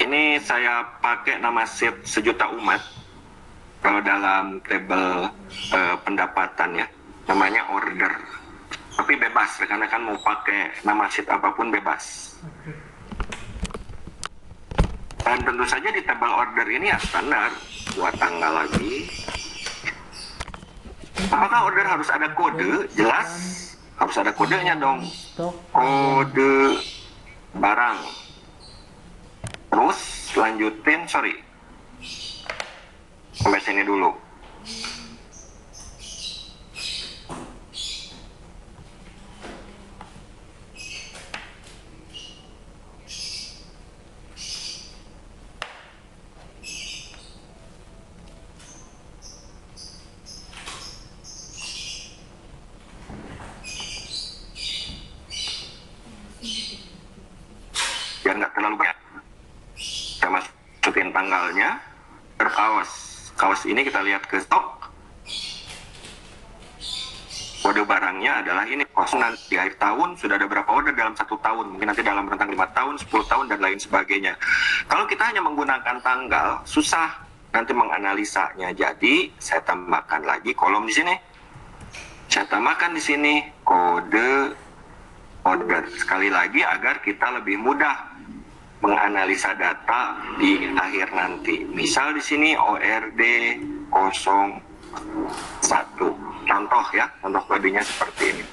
Ini saya pakai nama sheet sejuta umat. Kalau dalam tabel pendapatan ya, namanya order. Tapi bebas, rekan-rekan mau pakai nama sheet apapun bebas. Dan tentu saja di tabel order ini ya standar, buat tanggal lagi. Apakah order harus ada kode? Jelas, harus ada kodenya dong. Kode barang. Terus lanjutin, sampai sini dulu. Biar nggak terlalu banyak. Saya masukin tanggalnya. Kaos ini kita lihat ke stok. Kode barangnya adalah ini. Nanti di akhir tahun sudah ada berapa order dalam 1 tahun. Mungkin nanti dalam rentang 5 tahun, 10 tahun, dan lain sebagainya. Kalau kita hanya menggunakan tanggal, susah nanti menganalisanya. Jadi saya tambahkan lagi kolom di sini. Saya tambahkan di sini kode order. Sekali lagi agar kita lebih mudah menganalisa data di akhir nanti. Misal di sini ORD 01. Contoh ya, contoh kodenya seperti ini.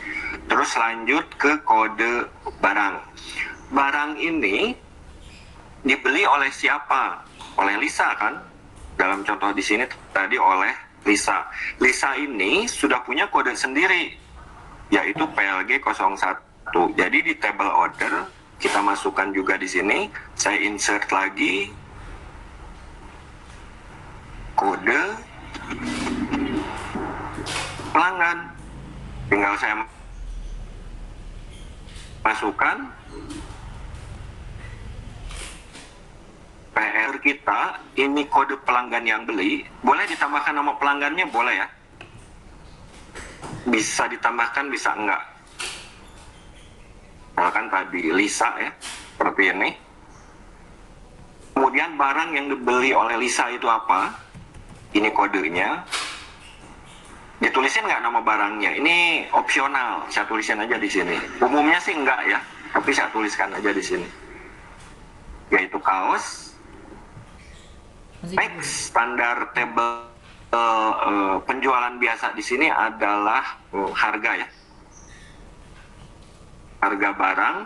Terus lanjut ke kode barang. Barang ini dibeli oleh siapa? Oleh Lisa kan? Dalam contoh di sini tadi oleh Lisa. Lisa ini sudah punya kode sendiri, yaitu PLG 01. Jadi di table order kita masukkan juga di sini. Saya insert lagi kode pelanggan. Tinggal saya masukkan PR kita. Ini kode pelanggan yang beli. Boleh ditambahkan nama pelanggannya? Boleh ya. Bisa ditambahkan, bisa enggak. Misalkan tadi Lisa ya, seperti ini. Kemudian barang yang dibeli oleh Lisa itu apa? Ini kodenya. Ditulisin nggak nama barangnya? Ini opsional, saya tulisin aja di sini. Umumnya sih enggak ya, tapi saya tuliskan aja di sini. Yaitu kaos. Next, standar table penjualan biasa di sini adalah harga ya. Harga barang,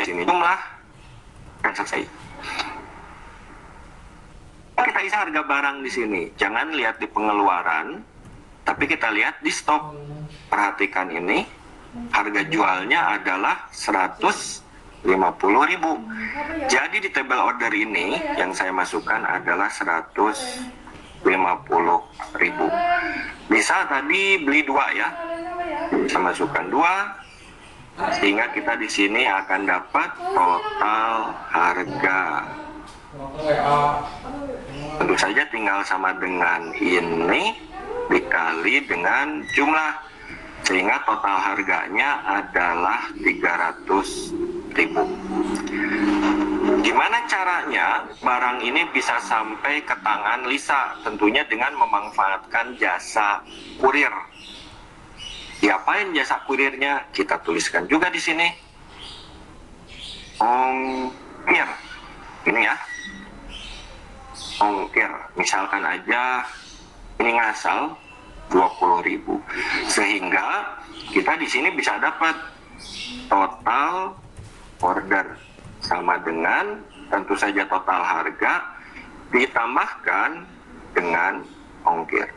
sini jumlah, dan selesai. Kita isi harga barang di sini. Jangan lihat di pengeluaran, tapi kita lihat di stok. Perhatikan ini, harga jualnya adalah 150.000. Jadi di table order ini yang saya masukkan adalah 150.000. Bisa tadi beli 2 ya. Saya masukkan 2, sehingga kita di sini akan dapat total harga. Tentu saja tinggal sama dengan ini dikali dengan jumlah, sehingga total harganya adalah 300.000. Gimana caranya barang ini bisa sampai ke tangan Lisa? Tentunya dengan memanfaatkan jasa kurir. Diapain jasa kurirnya? Kita tuliskan juga di sini. Ongkir. Ini ya. Ongkir. Misalkan aja ini ngasal 20.000. Sehingga kita di sini bisa dapat total order sama dengan tentu saja total harga ditambahkan dengan ongkir.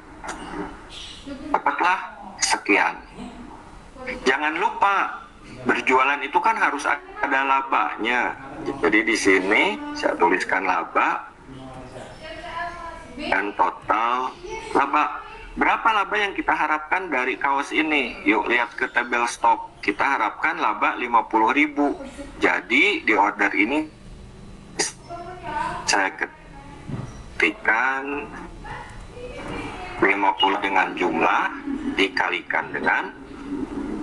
Dapatlah sekian. Jangan lupa berjualan itu kan harus ada labanya. Jadi di sini saya tuliskan laba dan total laba. Berapa laba yang kita harapkan dari kaos ini? Yuk lihat ke tabel stok. Kita harapkan laba 50.000. Jadi di order ini saya ketikkan 50 dengan jumlah dikalikan dengan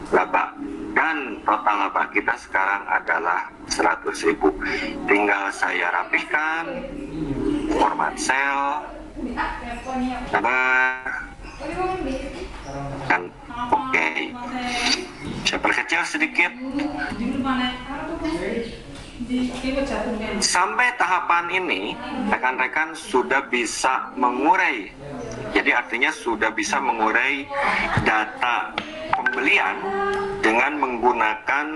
laba. Dan total laba kita sekarang adalah 100.000. Tinggal saya rapihkan format sel, dan oke. Saya perkecil sedikit. Sampai tahapan ini, rekan-rekan sudah bisa mengurai. Jadi artinya sudah bisa mengurai data pembelian dengan menggunakan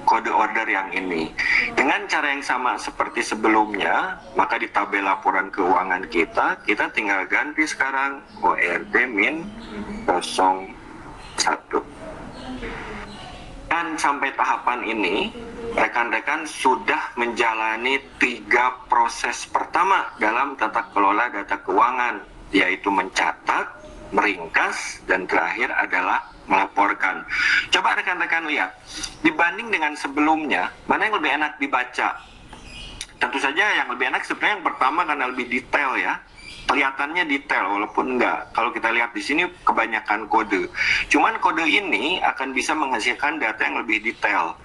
kode order yang ini. Dengan cara yang sama seperti sebelumnya, maka di tabel laporan keuangan kita tinggal ganti sekarang ORD-01. Dan sampai tahapan ini, rekan-rekan sudah menjalani 3 proses pertama dalam tata kelola data keuangan, yaitu mencatat, meringkas, dan terakhir adalah melaporkan. Coba rekan-rekan lihat, dibanding dengan sebelumnya, mana yang lebih enak dibaca? Tentu saja yang lebih enak sebenarnya yang pertama karena lebih detail ya. Kelihatannya detail walaupun enggak. Kalau kita lihat di sini kebanyakan kode. Cuman kode ini akan bisa menghasilkan data yang lebih detail.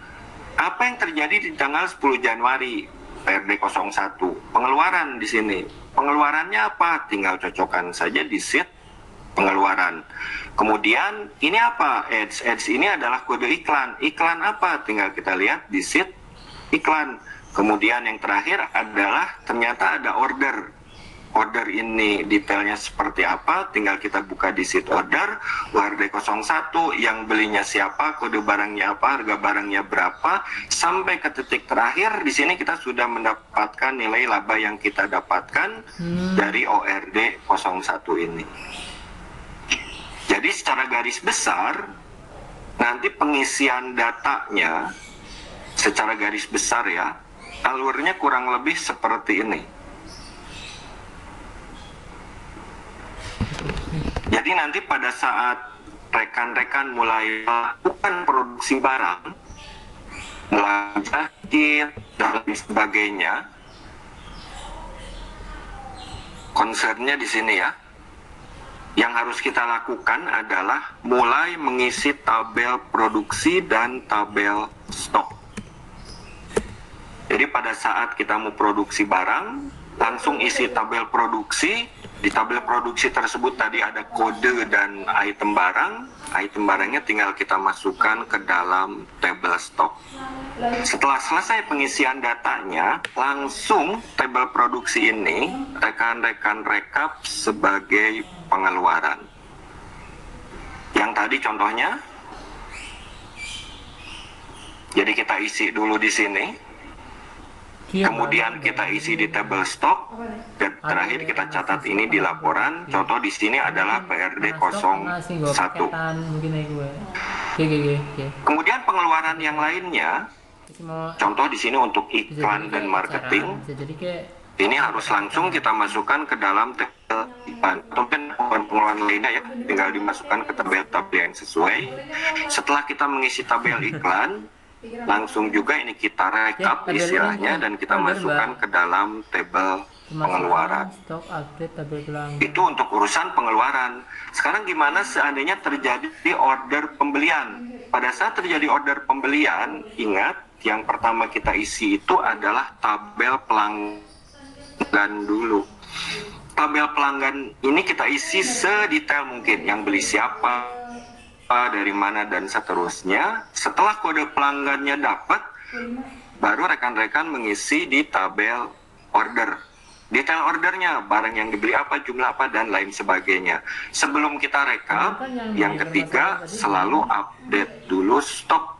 Apa yang terjadi di tanggal 10 Januari PRD 01? Pengeluaran di sini. Pengeluarannya apa? Tinggal cocokkan saja di sheet pengeluaran. Kemudian ini apa? Ads. Ads ini adalah kode iklan. Iklan apa? Tinggal kita lihat di sheet iklan. Kemudian yang terakhir adalah ternyata ada order. Order ini detailnya seperti apa, tinggal kita buka di sheet order, ORD 01, yang belinya siapa, kode barangnya apa, harga barangnya berapa, sampai ke titik terakhir. Di sini kita sudah mendapatkan nilai laba yang kita dapatkan dari ORD 01 ini. Jadi secara garis besar, nanti pengisian datanya secara garis besar ya, alurnya kurang lebih seperti ini. Jadi nanti pada saat rekan-rekan mulai melakukan produksi barang, mulai jahit dan lain sebagainya, concernnya di sini ya, yang harus kita lakukan adalah mulai mengisi tabel produksi dan tabel stok. Jadi pada saat kita mau produksi barang, langsung isi tabel produksi. Di tabel produksi tersebut tadi ada kode dan item barang. Item barangnya tinggal kita masukkan ke dalam tabel stok. Setelah selesai pengisian datanya, langsung tabel produksi ini rekan-rekan rekap sebagai pengeluaran. Yang tadi contohnya, jadi kita isi dulu di sini. Kemudian kita isi di tabel stok dan terakhir kita catat ini di laporan. Contoh di sini adalah PRD 01. Kemudian pengeluaran yang lainnya, contoh di sini untuk iklan dan marketing, ini harus langsung kita masukkan ke dalam tabel iklan. Mungkin pengeluaran lainnya ya, tinggal dimasukkan ke tabel-tabel yang sesuai. Setelah kita mengisi tabel iklan, langsung juga ini kita rekap istilahnya dan kita masukkan ke dalam tabel pengeluaran. Itu untuk urusan pengeluaran. Sekarang gimana seandainya terjadi order pembelian? Pada saat terjadi order pembelian, ingat yang pertama kita isi itu adalah tabel pelanggan dulu. Tabel pelanggan ini kita isi sedetail mungkin, yang beli siapa, dari mana dan seterusnya. Setelah kode pelanggannya dapat, baru rekan-rekan mengisi di tabel order. Detail ordernya, barang yang dibeli apa, jumlah apa, dan lain sebagainya. Sebelum kita rekap, yang ketiga selalu update dulu stok.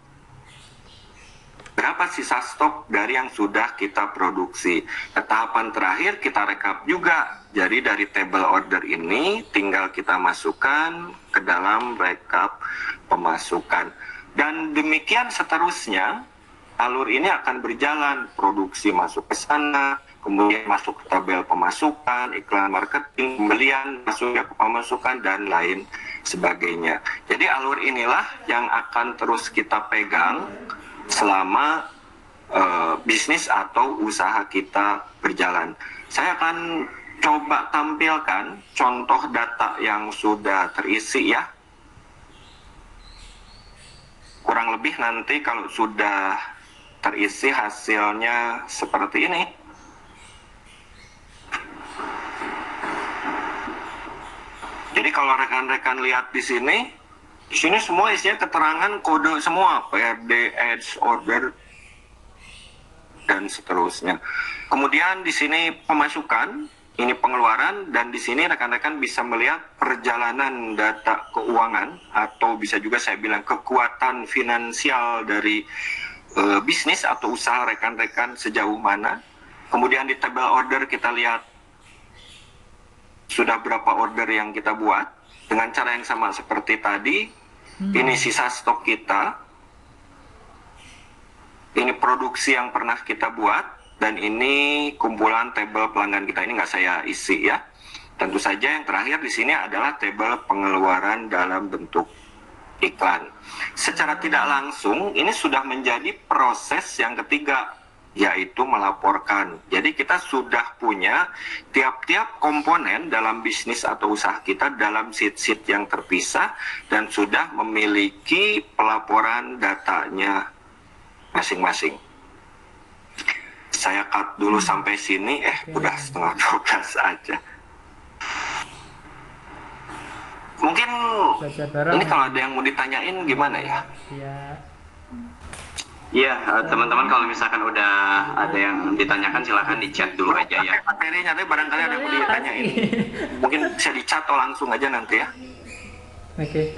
Berapa sisa stok dari yang sudah kita produksi. Tahapan terakhir kita rekap juga. Jadi dari table order ini tinggal kita masukkan ke dalam rekap pemasukan. Dan demikian seterusnya, alur ini akan berjalan. Produksi masuk ke sana, kemudian masuk ke tabel pemasukan, iklan marketing, pembelian, masuk ke pemasukan, dan lain sebagainya. Jadi alur inilah yang akan terus kita pegang selama bisnis atau usaha kita berjalan. Saya akan coba tampilkan contoh data yang sudah terisi ya. Kurang lebih nanti kalau sudah terisi hasilnya seperti ini. Jadi kalau rekan-rekan lihat di sini semua isinya keterangan kode semua, PRD, edge, order, dan seterusnya. Kemudian di sini pemasukan, ini pengeluaran, dan di sini rekan-rekan bisa melihat perjalanan data keuangan, atau bisa juga saya bilang kekuatan finansial dari bisnis atau usaha rekan-rekan sejauh mana. Kemudian di tabel order kita lihat sudah berapa order yang kita buat dengan cara yang sama seperti tadi. Ini sisa stok kita, ini produksi yang pernah kita buat, dan ini kumpulan tabel pelanggan kita. Ini nggak saya isi ya. Tentu saja yang terakhir di sini adalah tabel pengeluaran dalam bentuk iklan. Secara tidak langsung ini sudah menjadi proses yang ketiga, yaitu melaporkan. Jadi kita sudah punya tiap-tiap komponen dalam bisnis atau usaha kita dalam sheet-sheet yang terpisah, dan sudah memiliki pelaporan datanya masing-masing. Saya cut dulu sampai sini, udah setengah 12 aja. Mungkin ini kalau ada yang mau ditanyain gimana ya? Iya, teman-teman kalau misalkan udah ada yang ditanyakan silahkan di chat dulu aja ya. Materinya tapi barangkali ada yang mau ditanyain. Mungkin bisa di chat atau langsung aja nanti ya. Oke.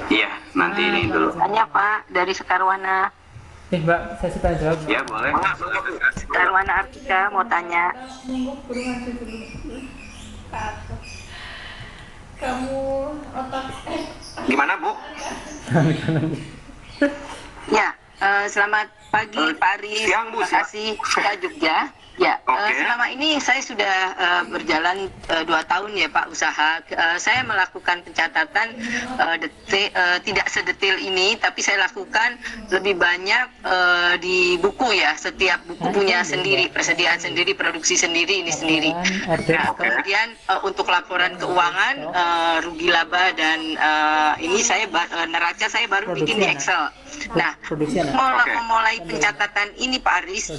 Iya, nanti ini dulu. Tanya Pak, dari Sekarwana. Mbak, saya suka jawab. Ya boleh. Sekarwana Artika mau tanya. Kamu otak Gimana Bu? Ya, selamat pagi Pak Aris. Siang, Bu. Terima kasih Kak Jogja. Ya, Oke. selama ini saya sudah berjalan 2 tahun ya Pak usaha. Saya melakukan pencatatan tidak sedetail ini, tapi saya lakukan lebih banyak di buku ya. Setiap buku punya sendiri, persediaan sendiri, produksi sendiri, ini sendiri. Nah, kemudian untuk laporan keuangan, rugi laba dan ini saya neraca saya baru bikin di Excel. Nah, memulai pencatatan ini Pak Aris,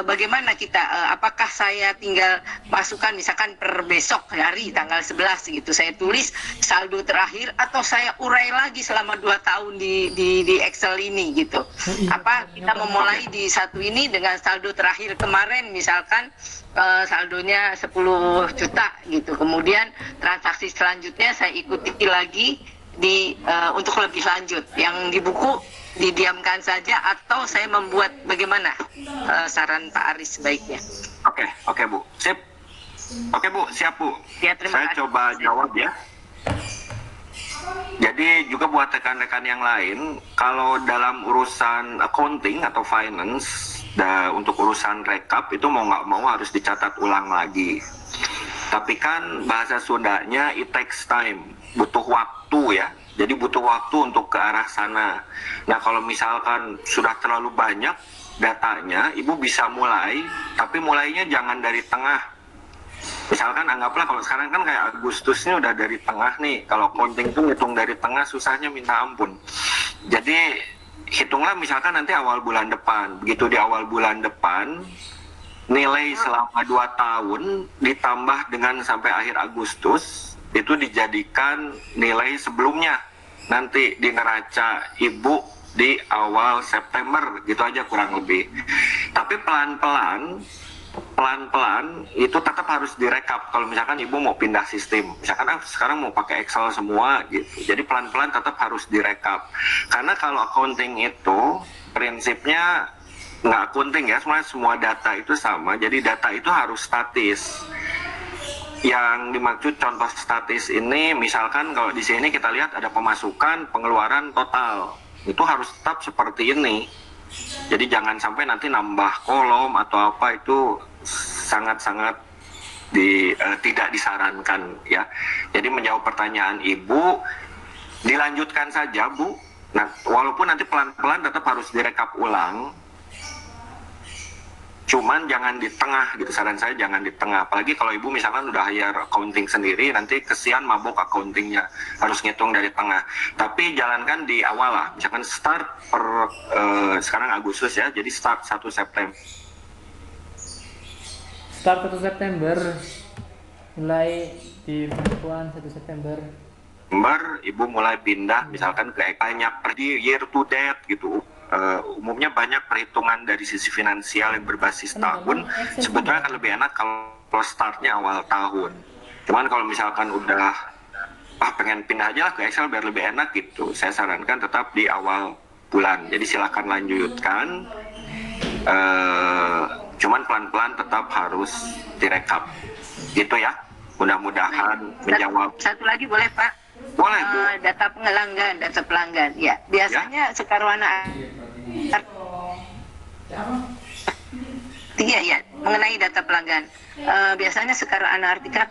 bagaimana kita, apakah saya tinggal masukkan misalkan per besok hari tanggal 11 gitu, saya tulis saldo terakhir, atau saya urai lagi selama 2 tahun di Excel ini gitu. Apa kita memulai di satu ini dengan saldo terakhir kemarin misalkan saldonya 10 juta gitu, kemudian transaksi selanjutnya saya ikuti lagi untuk lebih lanjut, yang di buku didiamkan saja, atau saya membuat bagaimana, saran Pak Aris sebaiknya? Oke Bu, sip. Oke Bu, siap Bu. Ya, terima Saya kasih. coba jawab ya. Jadi juga buat rekan-rekan yang lain, kalau dalam urusan accounting atau finance, untuk urusan rekap itu mau nggak mau harus dicatat ulang lagi. Tapi kan bahasa Sundanya it takes time, butuh waktu ya. Jadi butuh waktu untuk ke arah sana. Nah kalau misalkan sudah terlalu banyak datanya, Ibu bisa mulai, tapi mulainya jangan dari tengah. Misalkan anggaplah kalau sekarang kan kayak Agustus ini udah dari tengah nih. Kalau counting tuh ngitung dari tengah susahnya minta ampun. Jadi hitunglah misalkan nanti awal bulan depan. Begitu di awal bulan depan, nilai selama 2 tahun ditambah dengan sampai akhir Agustus, itu dijadikan nilai sebelumnya nanti di neraca Ibu di awal September, gitu aja kurang lebih. Tapi pelan-pelan itu tetap harus direkap. Kalau misalkan Ibu mau pindah sistem, misalkan sekarang mau pakai Excel semua gitu, jadi pelan-pelan tetap harus direkap. Karena kalau accounting itu prinsipnya nggak accounting ya, sebenarnya semua data itu sama, jadi data itu harus statis. Yang dimaksud contoh statis ini, misalkan kalau di sini kita lihat ada pemasukan, pengeluaran total, itu harus tetap seperti ini. Jadi jangan sampai nanti nambah kolom atau apa, itu sangat-sangat tidak disarankan ya. Jadi menjawab pertanyaan Ibu, dilanjutkan saja Bu. Nah, walaupun nanti pelan-pelan tetap harus direkap ulang. Cuman jangan di tengah gitu, saran saya jangan di tengah. Apalagi kalau ibu misalkan udah hire accounting sendiri, nanti kesian mabok accountingnya, harus ngitung dari tengah. Tapi jalankan di awal lah, misalkan start sekarang Agustus ya, jadi start 1 September. Start 1 September. Mulai di pembukuan 1 September. Ibu mulai pindah misalkan ke banyak pergi year to date gitu. Umumnya banyak perhitungan dari sisi finansial yang berbasis tahun. Sebetulnya akan lebih enak kalau startnya awal tahun. Cuman kalau misalkan udah pengen pindah aja lah ke Excel biar lebih enak gitu, saya sarankan tetap di awal bulan. Jadi silakan lanjutkan. Cuman pelan-pelan tetap harus direkap. Gitu ya. Mudah-mudahan menjawab. Satu lagi boleh Pak? Boleh Bu. Data pelanggan ya. Biasanya Sekarwana tiga ya mengenai data pelanggan. Biasanya Sekarwana Artika